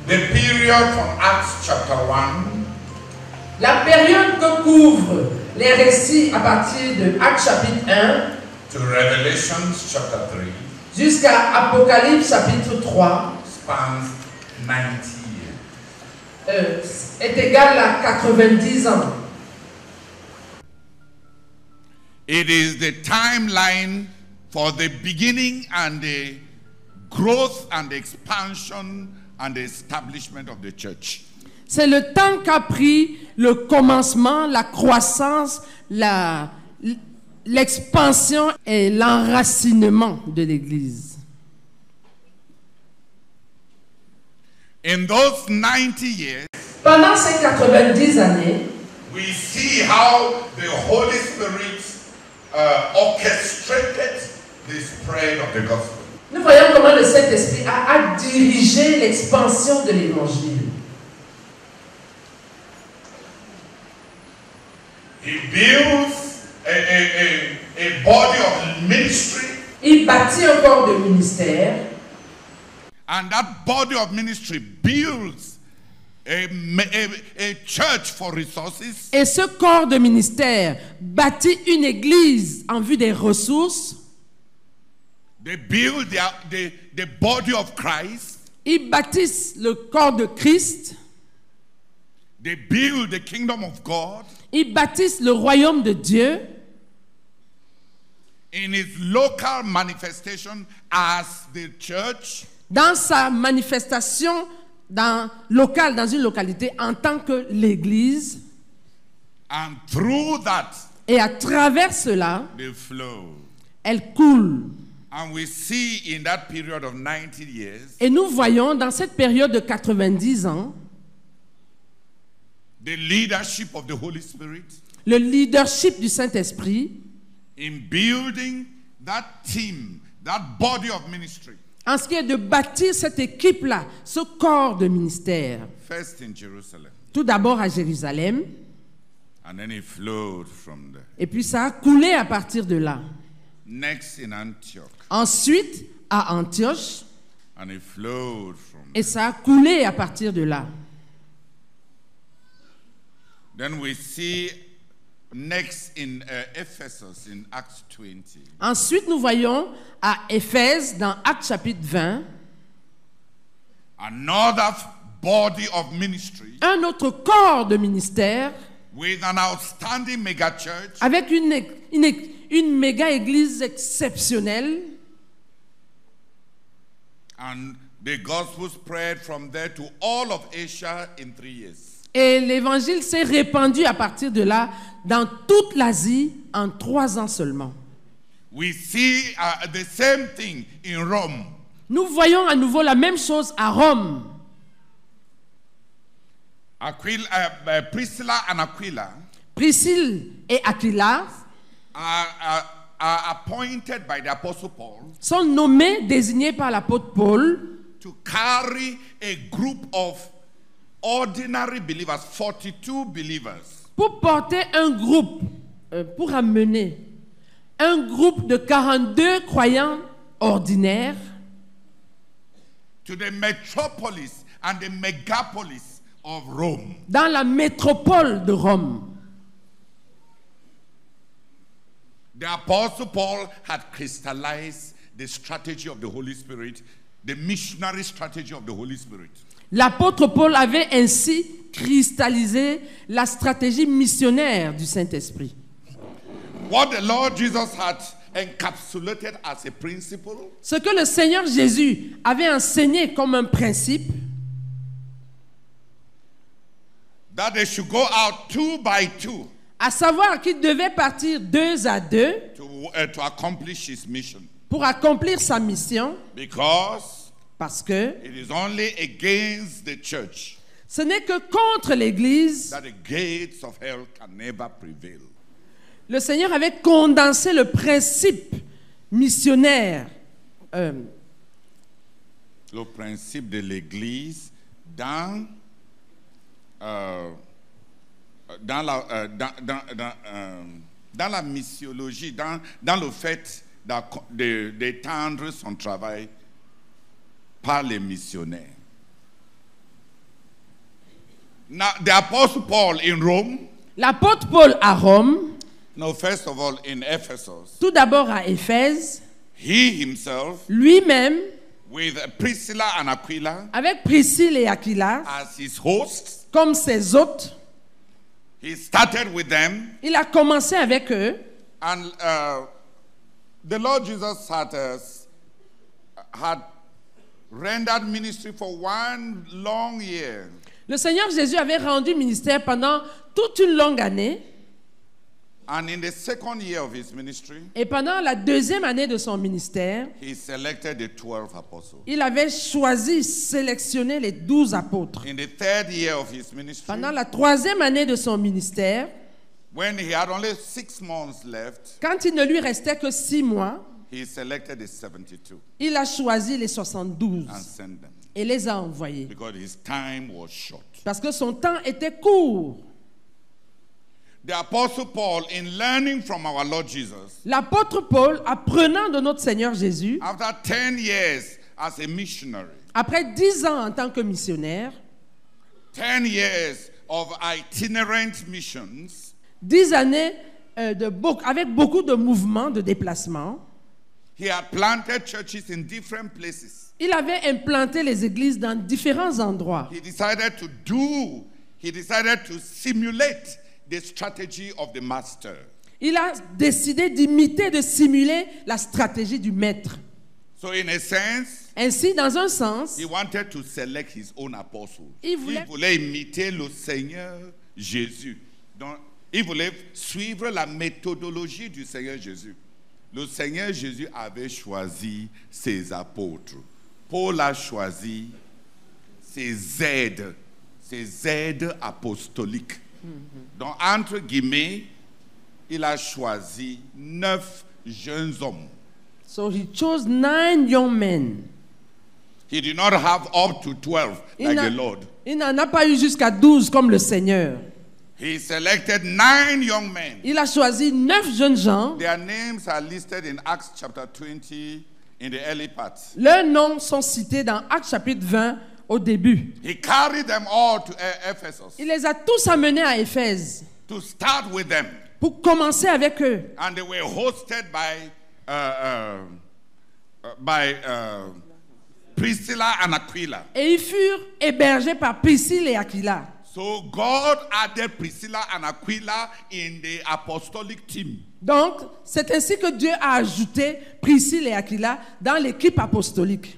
The period from Acts chapter 1 la période que couvrent les récits à partir de Actes chapitre 1 to Revelation chapter 3 jusqu'à Apocalypse chapitre 3 spans 90 years. Est égal à 90 ans. It is the timeline for the beginning and the growth and the expansion and the establishment of the church. C'est le temps qu'a pris le commencement, la croissance, l'expansion et l'enracinement de l'Église. In those 90 years, pendant ces 90 années, we see how the Holy Spirit orchestrated the spread of the gospel. Nous voyons comment le Saint-Esprit a dirigé l'expansion de l'Évangile. He builds a body of ministry. Il bâtit un corps de ministère. And that body of ministry builds a church for resources. Et ce corps de ministère bâtit une église en vue des ressources. They build the body of Christ. Ils bâtissent le corps de Christ. They build the kingdom of God. Ils bâtissent le royaume de Dieu. In its local manifestation as the church. Dans sa manifestation locale, dans une localité, en tant que l'église. And through that, et à travers cela, they flow. Elle coule. And we see in that period of 90 years, et nous voyons dans cette période de 90 ans, the leadership of the Holy Spirit, le leadership du Saint-Esprit, in building that team, that body of ministry. En ce qui est de bâtir cette équipe-là, ce corps de ministère. First in Jerusalem. Tout d'abord à Jérusalem. And then it flowed from there. Et puis ça a coulé à partir de là. Next in Antioch. Ensuite à Antioche. And it flowed from there. Et ça a coulé à partir de là. Then we see next in Ephesus in Acts 20. Ensuite, nous voyons à Éphèse dans Actes chapitre 20. Another body of ministry. Un autre corps de ministère. With an outstanding mega church. Avec une méga église exceptionnelle. And the gospel spread from there to all of Asia in 3 years. Et l'évangile s'est répandu à partir de là dans toute l'Asie en 3 ans seulement. We see the same thing in Rome. Nous voyons à nouveau la même chose à Rome. Priscilla and Aquila. Priscille et Aquila are appointed by the Apostle Paul. Sont nommés, désignés par l'apôtre Paul. To carry a group of ordinary believers, 42 believers. Pour porter un groupe, pour amener un groupe de 42 croyants ordinaires to the metropolis and the megapolis of Rome. Dans la métropole de Rome. The Apostle Paul had crystallized the strategy of the Holy Spirit, the missionary strategy of the Holy Spirit. L'apôtre Paul avait ainsi cristallisé la stratégie missionnaire du Saint-Esprit. What the Lord Jesus had encapsulated as a principle. Ce que le Seigneur Jésus avait enseigné comme un principe. That they should go out 2 by 2. À savoir qu'il devait partir 2 à 2. To accomplish his mission. Pour accomplir sa mission. Parce que it is only against the church. Ce n'est que contre l'Église. That the gates of hell can never prevail. Le Seigneur avait condensé le principe missionnaire. Le principe de l'Église dans la missiologie, dans le fait d'étendre son travail par les missionnaires. Now, the Apostle Paul in Rome, L'apôtre Paul à Rome, no, first of all in Ephesus, tout d'abord à Éphèse, he himself, lui-même, with Priscilla and Aquila avec Priscille et Aquila, as his hosts, comme ses hôtes, he started with them, il a commencé avec eux. and the Lord Jesus had rendered ministry for 1 long year. Le Seigneur Jésus avait rendu ministère pendant toute une longue année. And in the second year of his ministry, Et pendant la deuxième année de son ministère, he selected the 12 apostles. il avait choisi, sélectionné les 12 apôtres. In the third year of his ministry, Pendant la troisième année de son ministère, when he had only 6 months left, quand il ne lui restait que 6 mois, he selected the 72 il a choisi les 72 and sent them et les a envoyés. because his time was short. Parce que son temps était court. The Apostle Paul, in learning from our Lord Jesus, L'apôtre Paul, apprenant de notre Seigneur Jésus, after 10 years as a missionary, après 10 ans en tant que missionnaire, 10 years of itinerant missions, 10 années avec beaucoup de mouvements, de déplacements, he had planted churches in different places. il avait implanté les églises dans différents endroits. He decided to simulate the strategy of the master. Il a décidé d'imiter, de simuler la stratégie du maître. So in a sense, Ainsi, dans un sens, he wanted to select his own apostles. Il voulait- Il voulait imiter le Seigneur Jésus. Donc, il voulait suivre la méthodologie du Seigneur Jésus. Le Seigneur Jésus avait choisi ses apôtres. Paul a choisi ses aides apostoliques. Donc, entre guillemets, il a choisi 9 jeunes hommes. so he chose 9 young men. He did not have up to 12 Il like n'a- the Lord. il n'en a pas eu jusqu'à 12 comme le Seigneur. He selected 9 young men. Il a choisi 9 jeunes gens. Their names are listed in Acts chapter 20 in the early part. Leurs noms sont cités dans Actes chapitre 20 au début. He carried them all to Ephesus Il les a tous amenés à Éphèse to start with them. pour commencer avec eux. And they were hosted by Priscilla and Aquila. Et ils furent hébergés par Priscille et Aquila. So God added Priscilla and Aquila in the apostolic team. Donc, c'est ainsi que Dieu a ajouté Priscille et Aquila dans l'équipe apostolique.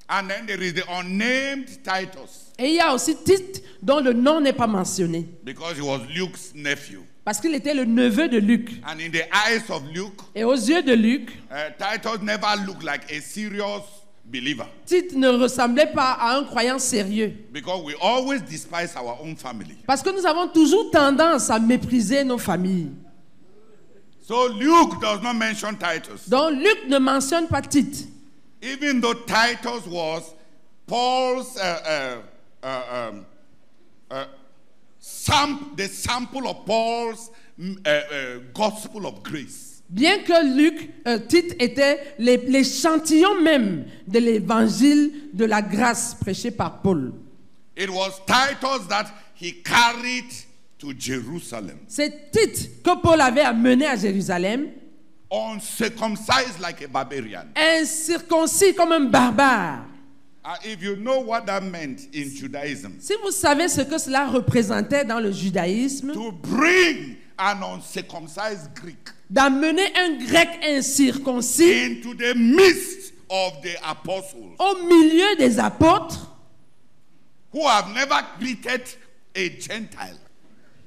And then there is the unnamed Titus, Et il y a aussi Tite, dont le nom n'est pas mentionné, because he was Luke's nephew. parce qu'il était le neveu de Luc. And in the eyes of Luke, Et aux yeux de Luc, Titus never looked like a serious believer, Tite ne ressemblait pas à un croyant sérieux. because we always despise our own family. Parce que nous avons toujours tendance à mépriser nos familles. So Luke does not mention Titus. Donc Luc ne mentionne pas Tite. Even though Titus was Paul's the sample of Paul's gospel of grace. Bien que Tite était l'échantillon même de l'évangile de la grâce prêché par Paul. It was Titus that he carried to Jerusalem, C'est Tite que Paul avait amené à Jérusalem, uncircumcised like a barbarian. incirconcis comme un barbare. If you know what that meant in Judaism, Si vous savez ce que cela représentait dans le judaïsme, to bring an uncircumcised Greek d'amener un grec incirconcis into the midst of the apostles au milieu des apôtres who have never greeted a Gentile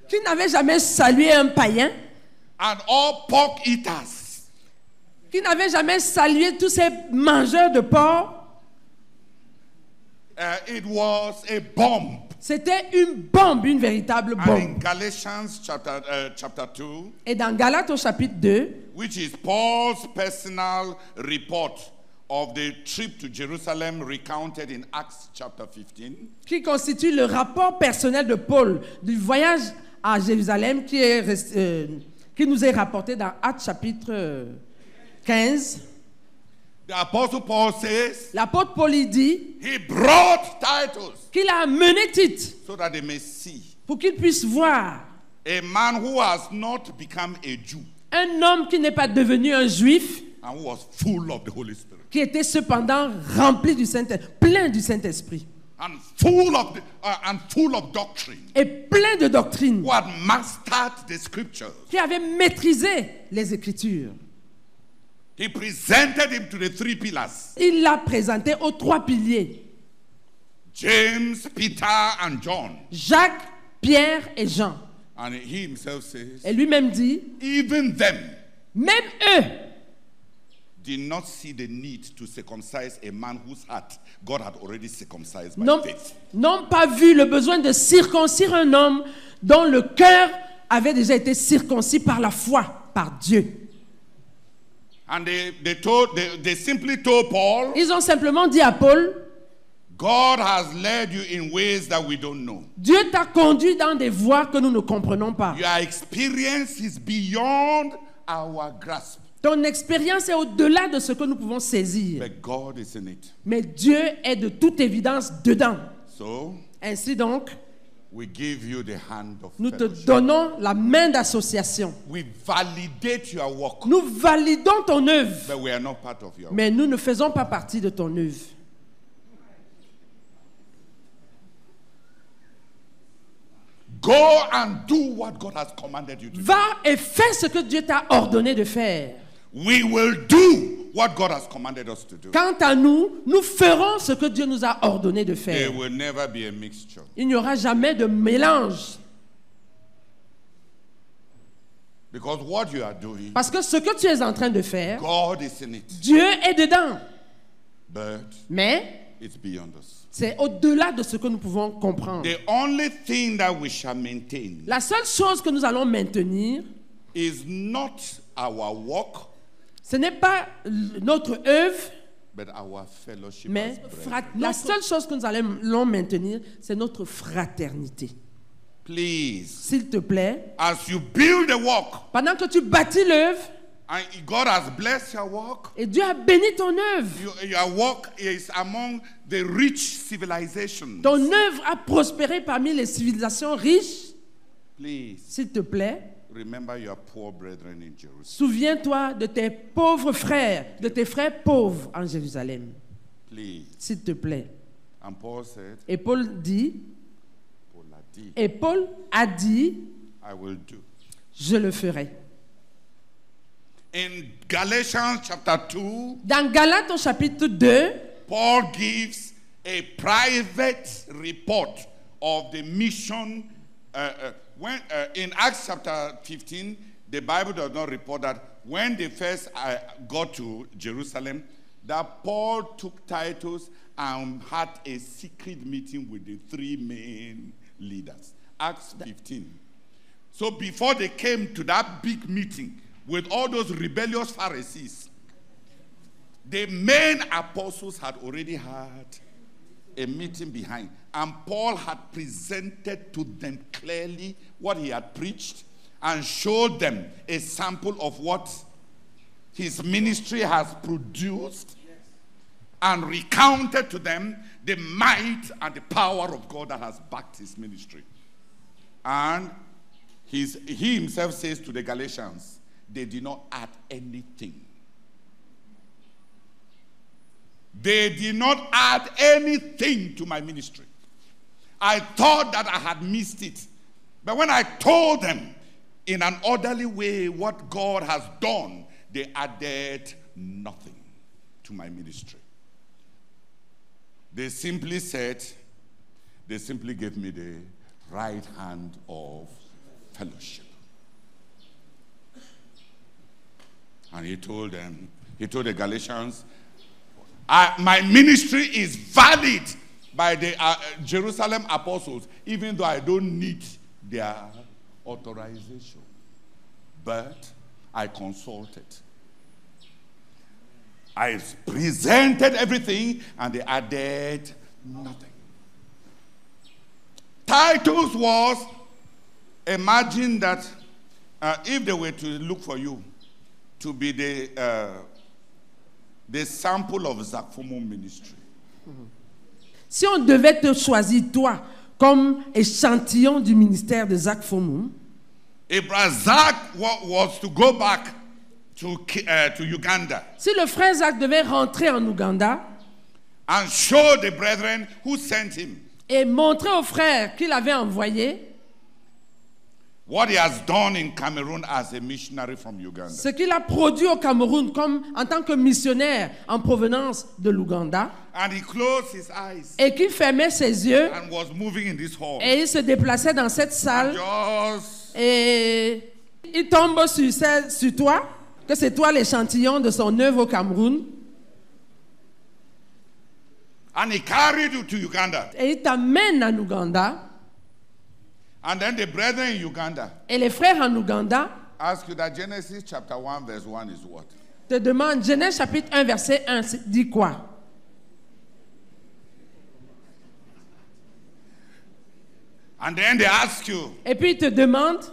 qui n'avait jamais salué un païen, and all pork eaters, qui n'avait jamais salué tous ces mangeurs de porc. it was a bomb. C'était une bombe, une véritable And bombe. in Galatians chapter 2, Et dans Galates au chapitre 2, which is Paul's personal report of the trip to Jerusalem recounted in Acts chapter 15, qui constitue le rapport personnel de Paul du voyage à Jérusalem qui nous est rapporté dans Actes chapitre 15, the Apostle Paul says, l'apôtre Paul il dit he brought Titus qu'il a amené Tite so that they may see pour qu'il puisse voir a man who has not become a Jew un homme qui n'est pas devenu un juif, and who was full of the Holy Spirit qui était cependant rempli du Saint-Esprit, plein du Saint-Esprit and full of doctrine, et plein de doctrine, who had mastered the scriptures. qui avait maîtrisé les Écritures. He presented him to the three pillars, Il l'a présenté aux trois piliers, James, Peter, and John. Jacques, Pierre et Jean. And he himself says, Et lui-même dit, even them même eux did not see the need to circumcise a man whose heart God had already circumcised by n'ont faith. n'ont pas vu le besoin de circoncire un homme dont le cœur avait déjà été circoncis par la foi, par Dieu. And they simply told Paul, Ils ont simplement dit à Paul, God has led you in ways that we don't know. Dieu t'a conduit dans des voies que nous ne comprenons pas. Your experience is beyond our grasp. Ton expérience est au-delà de ce que nous pouvons saisir. But God is in it. Mais Dieu est de toute évidence dedans. So, Ainsi donc, we give you the hand of nous te fellowship. donnons la main d'association. We validate your work, Nous validons ton œuvre, but we are not part of your work. mais nous ne faisons pas partie de ton œuvre. Go and do what God has commanded you to do. Va et fais ce que Dieu t'a ordonné de faire. We will do what God has commanded us to do. Quant à nous, nous ferons ce que Dieu nous a ordonné de There faire. will never be a mixture. Il n'y aura jamais de mélange. Because what you are doing, Parce que ce que tu es en train de faire, God is in it. Dieu est dedans. But Mais it's beyond us. c'est au-delà de ce que nous pouvons comprendre. The only thing that we shall maintain La seule chose que nous allons maintenir, is not our work, ce n'est pas notre œuvre, but our fellowship mais as brethren. la seule chose que nous allons maintenir, c'est notre fraternité. Please, S'il te plaît, as you build the work, pendant que tu bâtis l'œuvre, and God has blessed your work, et Dieu a béni ton œuvre, your work is among the rich civilizations. ton œuvre a prospéré parmi les civilisations riches, Please, s'il te plaît, remember your poor brethren in Jerusalem. souviens-toi de tes pauvres frères, de tes frères pauvres en Jérusalem, Please. s'il te plaît. And Paul said, Et Paul dit, Paul a dit, et Paul a dit, I will do. je le ferai. In Galatians chapter 2, Dans Galates au chapitre 2, Paul gives a private report of the mission. In Acts chapter 15, the Bible does not report that when they first got to Jerusalem, that Paul took Titus and had a secret meeting with the three main leaders. Acts 15. So before they came to that big meeting with all those rebellious Pharisees, the main apostles had already had a meeting behind. And Paul had presented to them clearly what he had preached and showed them a sample of what his ministry has produced and recounted to them the might and the power of God that has backed his ministry. And he himself says to the Galatians, they did not add anything. They did not add anything to my ministry. I thought that I had missed it. But when I told them in an orderly way what God has done, they added nothing to my ministry. They simply said, they simply gave me the right hand of fellowship. And he told them, he told the Galatians, my ministry is valid by the Jerusalem apostles, even though I don't need their authorization. But I consulted. I presented everything, and they added nothing. Titus was, imagine that if they were to look for you, to be the sample of Zakfomo ministry, Si on devait te choisir, toi, comme échantillon du ministère de Zach Fomoum, if Zach was to go back to Uganda si le frère Zach devait rentrer en Ouganda and show the brethren who sent him et montrer aux frères qu'il avait envoyé what he has done in Cameroon as a missionary from Uganda, ce qu'il a produit au Cameroun comme en tant que missionnaire en provenance de l'Ouganda, and he closed his eyes et qu'il fermait ses yeux and was moving in this hall, et il se déplaçait dans cette salle just et il tombe sur toi, que c'est toi l'échantillon de son œuvre au Cameroun, and he carried you to Uganda, et il t'amène en Ouganda, and then the brethren in Uganda et les frères en Ouganda ask you that Genesis chapter 1 verse 1 is what? te demandent, Genèse chapitre 1 verset 1 dit quoi? And then they ask you, Et puis ils te demandent,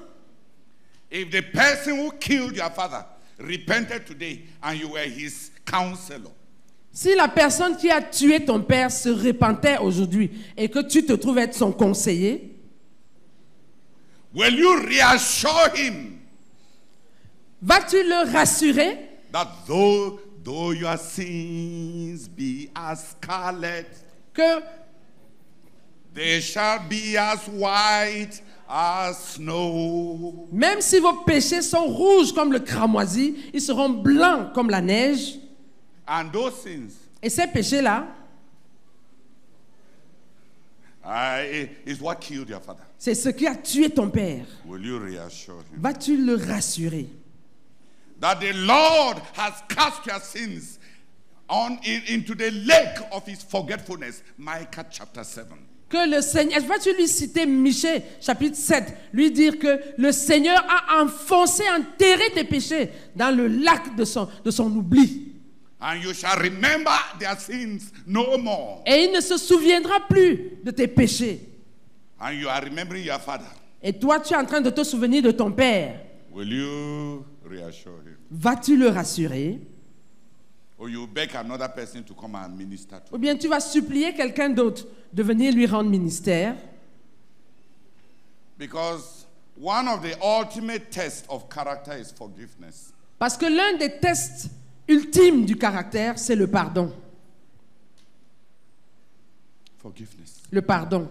if the person who killed your father repented today and you were his counselor, si la personne qui a tué ton père se repentait aujourd'hui et que tu te trouves être son conseiller, will you reassure him vas-tu le rassurer that though your sins be as scarlet, que they shall be as white as snow? même si vos péchés sont rouges comme le cramoisi, ils seront blancs comme la neige. And those sins Et ces péchés-là, is what killed your father. c'est ce qui a tué ton père. Will you reassure him Vas-tu le rassurer that the Lord has cast your sins into the lake of his forgetfulness? Micah chapter 7. que le Seigneur, vas-tu lui citer Michée, chapitre 7, lui dire que le Seigneur a enfoncé, enterré tes péchés dans le lac de son oubli. And you shall remember their sins no more. Et il ne se souviendra plus de tes péchés. And you are remembering your father. Et toi, tu es en train de te souvenir de ton père. Will you reassure him? Vas-tu le rassurer? Or you beg another person to come and minister to Ou him? bien tu vas supplier quelqu'un d'autre de venir lui rendre ministère? Because one of the ultimate tests of character is forgiveness. Parce que l'un des tests ultimes du caractère, c'est le pardon. Forgiveness. Le pardon.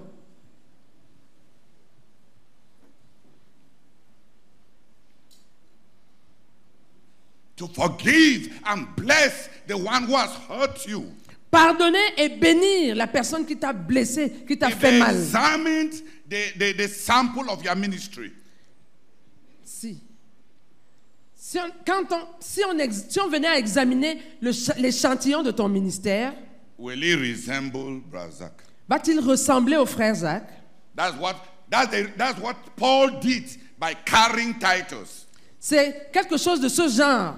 To forgive and bless the one who has hurt you. Pardonner et bénir la personne qui t'a blessé, qui t'a If fait they mal. examined the sample of your ministry, Si on venait à examiner l'échantillon de ton ministère, will he resemble Brazak? va-t-il ressembler au frère Zach? That's what Paul did by carrying Titus. C'est quelque chose de ce genre.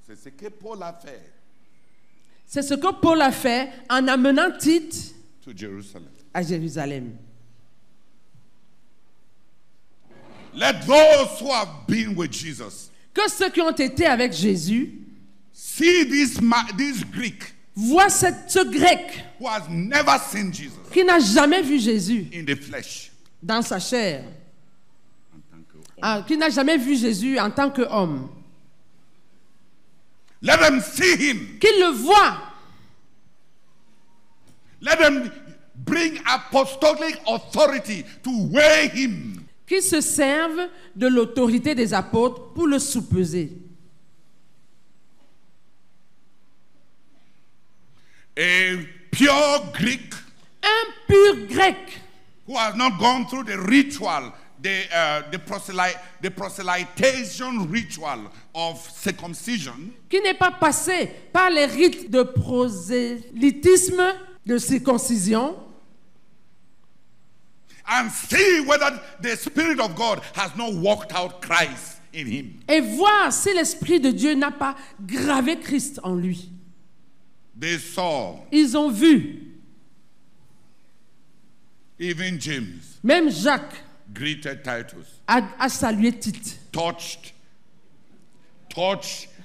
C'est ce que Paul a fait C'est ce que Paul a fait en amenant Tite to Jerusalem. à Jérusalem. Let those who have been with Jesus Que ceux qui ont été avec Jésus see this Greek voient ce grec who has never seen Jesus qui n'a jamais vu Jésus in the flesh. dans sa chair, En tant que- qui n'a jamais vu Jésus en tant qu'homme. Let them see him. Qu'il le voit. Let them bring apostolic authority to weigh him. Qu'ils se servent de l'autorité des apôtres pour le soupeser. A pure Greek Un pur grec who has not gone through the ritual, the proselytization ritual of circumcision, qui n'est pas passé par les rites de prosélytisme, de circoncision, and see whether the Spirit of God has not worked out Christ in him. et voir si l'Esprit de Dieu n'a pas gravé Christ en lui. They saw Ils ont vu, even James même Jacques greeted Titus, a salué Tite. touched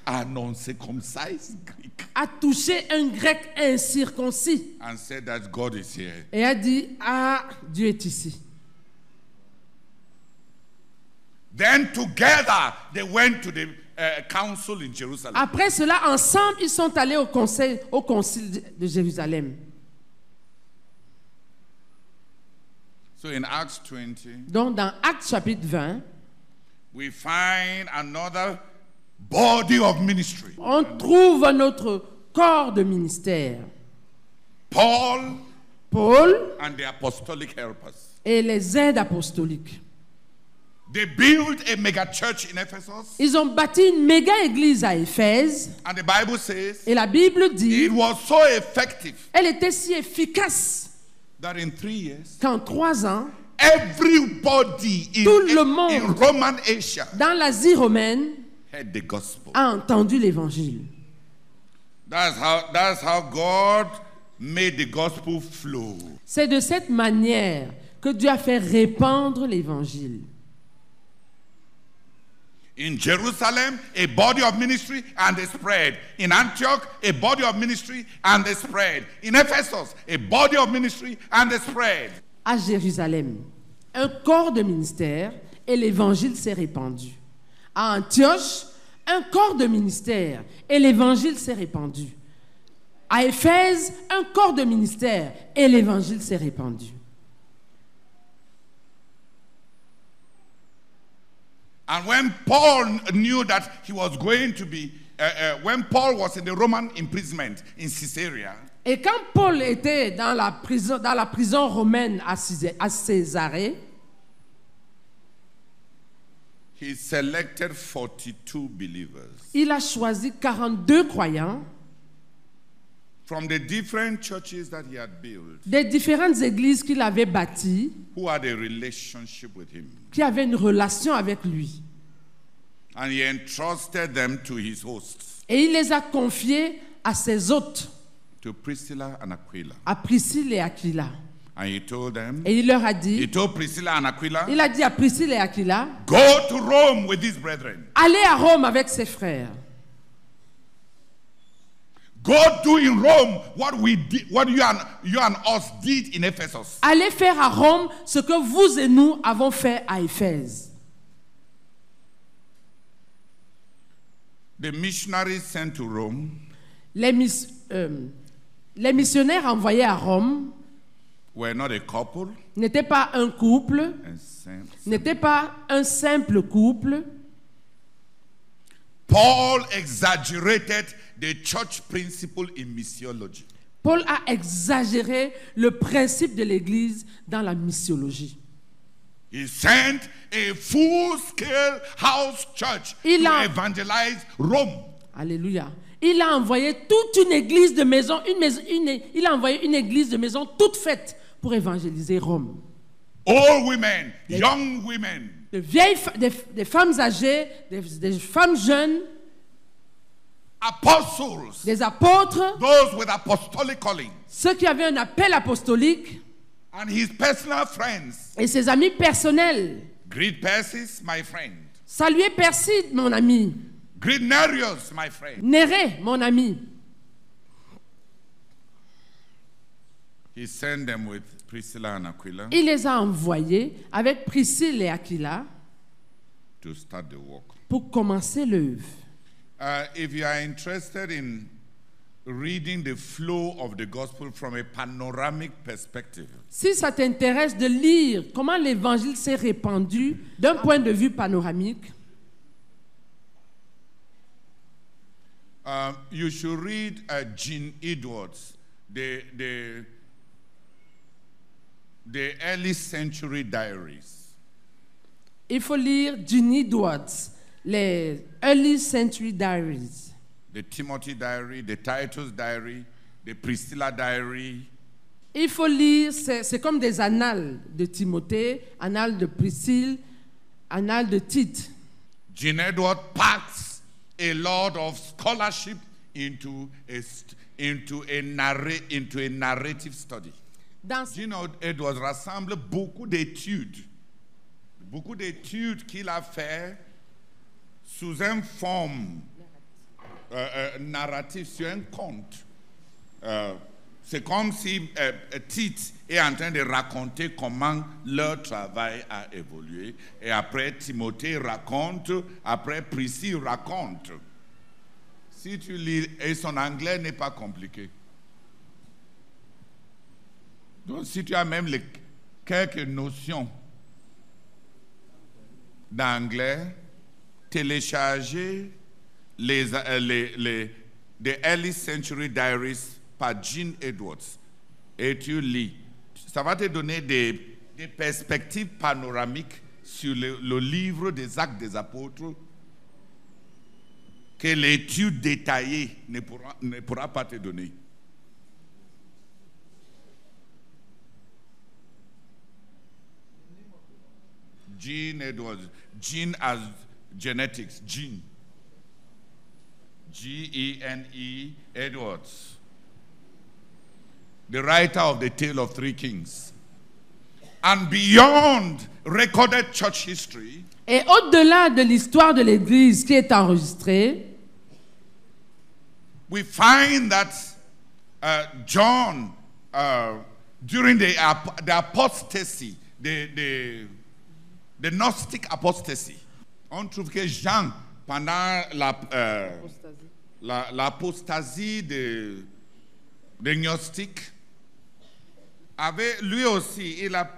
an uncircumcised Greek a touché un grec incirconcis and said that God is here. et a dit, ah, Dieu est ici. Then together they went to the council in Jerusalem. Après cela, ensemble, ils sont allés au concile de Jérusalem. So in Acts 20, Donc, dans Actes chapitre 20, we find another body of ministry. on trouve notre corps de ministère. Paul Paul and the apostolic helpers. et les aides apostoliques. They built a mega church in Ephesus. Ils ont bâti une méga église à Éphèse. And the Bible says Et la Bible dit, it was so effective elle était si efficace that in 3 years, qu'en 3 ans, everybody Tout le monde. in Roman Asia dans l'Asie romaine, heard the gospel. a entendu l'évangile. That's how God made the gospel flow. C'est de cette manière que Dieu a fait répandre l'évangile. In Jerusalem, a body of ministry and they spread. In Antioch, a body of ministry and they spread. In Ephesus, a body of ministry and they spread. À Jérusalem, un corps de ministère et l'évangile s'est répandu. À Antioche, un corps de ministère et l'évangile s'est répandu. À Éphèse, un corps de ministère et l'évangile s'est répandu. And when Paul knew that he was going to be, when Paul was in the Roman imprisonment in Caesarea, Et quand Paul était dans la prison romaine à Césarée, he selected 42 believers il a choisi 42 croyants from the different churches that he had built des différentes églises qu'il avait bâties, who had a relationship with him. qui avaient une relation avec lui. And he entrusted them to his hosts, Et il les a confiés à ses hôtes, to Priscilla and Aquila. à Priscille et Aquila. And he told them, Et il leur a he dit, told Priscilla and Aquila, il a dit à Priscille et Aquila, go to Rome with these brethren. allez à Rome avec ses frères. Go do in Rome what we did, what you and us did in Ephesus. Allez faire à Rome ce que vous et nous avons fait à Éphèse. The missionaries sent to Rome Les missionnaires envoyés à Rome were not a couple, n'étaient pas un couple, n'étaient pas un simple couple. Paul exaggerated the church principle in missiology. Paul a exagéré le principe de l'Église dans la missiologie. He sent a full-scale house church to evangelize Rome. Alléluia. Il a envoyé toute une église de maison, il a envoyé une église de maison toute faite pour évangéliser Rome. Old women, young women, Des femmes âgées, des femmes jeunes, apostles, des apôtres, those with apostolic calling, ceux qui avaient un appel apostolique, and his personal friends. et ses amis personnels. Greet Persis, my friend. Saluez Perside, mon ami. Greet Nereus, my friend. Néré, mon ami. He sent them with Priscilla and Aquila Il les a envoyés avec Priscille et Aquila to start the work. pour commencer l'œuvre. If you are interested in reading the flow of the gospel from a panoramic perspective, Si ça t'intéresse de lire comment l'évangile s'est répandu d'un point de vue panoramique, you should read Gene Edwards, the early century diaries. il faut lire Gene Edwards, les Early Century Diaries. The Timothy diary, the Titus diary, the Priscilla diary. Il faut lire, c'est comme des annales de Timothée, annales de Priscille, annales de Tite. Gene Edwards packs a lot of scholarship into a narrative study. Gene Edwards rassemble beaucoup d'études qu'il a fait sous une forme narratif sur un conte. C'est comme si Tite est en train de raconter comment leur travail a évolué. Et après, Timothée raconte, après Priscille raconte. Si tu lis, et son anglais n'est pas compliqué. Donc si tu as même quelques notions d'anglais, télécharger The Early Century Diaries par Gene Edwards et tu lis. Ça va te donner des perspectives panoramiques sur le livre des Actes des Apôtres que l'étude détaillée ne pourra pas te donner. Gene Edwards. Gene as genetics. Gene. G-E-N-E Edwards. The writer of the Tale of Three Kings. And beyond recorded church history, et au-delà de l'histoire de l'Église qui est enregistrée, we find that John, during the apostasy, the Gnostic apostasy, on trouve que Jean, pendant l'apostasie des Gnostiques, avait lui aussi, il a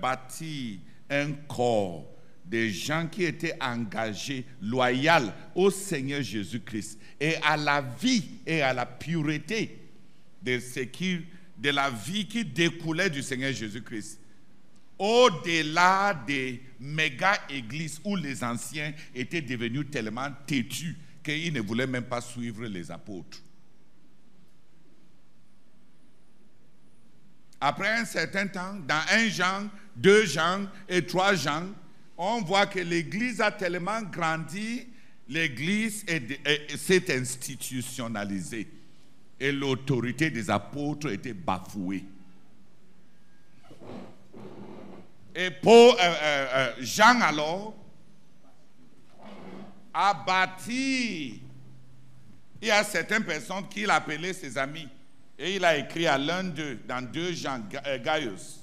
bâti un corps de gens qui étaient engagés, loyaux au Seigneur Jésus-Christ et à la vie et à la pureté de la vie qui découlait du Seigneur Jésus-Christ. Au-delà des méga-églises où les anciens étaient devenus tellement têtus qu'ils ne voulaient même pas suivre les apôtres. Après un certain temps, dans 1 Jean, 2 Jean et 3 Jean, on voit que l'Église a tellement grandi, l'Église s'est institutionnalisée et l'autorité des apôtres était bafouée. Et Jean alors a bâti, il y a certaines personnes qu'il appelait ses amis. Et il a écrit à l'un d'eux, dans 2 Jean, Gaius.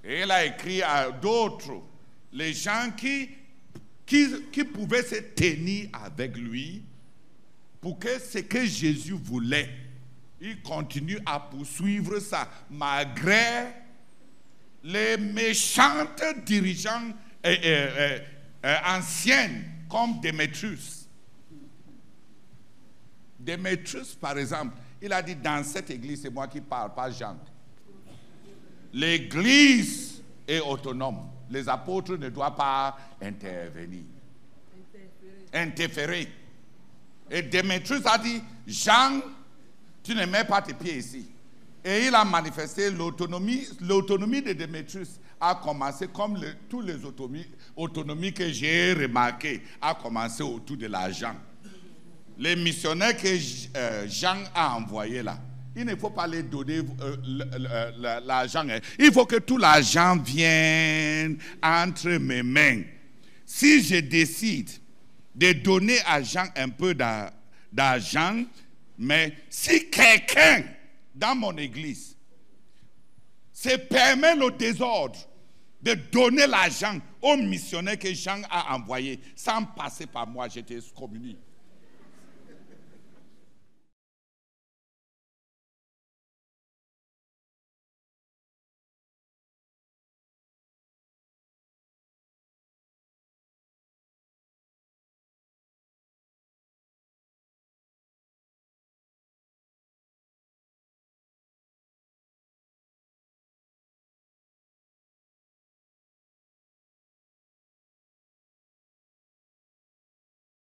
Et il a écrit à d'autres, les gens qui pouvaient se tenir avec lui pour que ce que Jésus voulait, il continue à poursuivre ça, malgré les méchantes dirigeants anciennes comme Démétrius. Démétrius, par exemple, il a dit dans cette église, c'est moi qui parle, pas Jean. L'église est autonome. Les apôtres ne doivent pas intervenir. Interférer. Et Démétrius a dit, Jean, tu ne mets pas tes pieds ici. Et il a manifesté l'autonomie. L'autonomie de Démétrius a commencé comme toutes les autonomies que j'ai remarquées, a commencé autour de l'argent. Les missionnaires que Jean a envoyés là, il ne faut pas les donner l'argent. Il faut que tout l'argent vienne entre mes mains. Si je décide de donner à Jean un peu d'argent, mais si quelqu'un dans mon église se permet le désordre de donner l'argent aux missionnaires que Jean a envoyés sans passer par moi, je t'excommunie.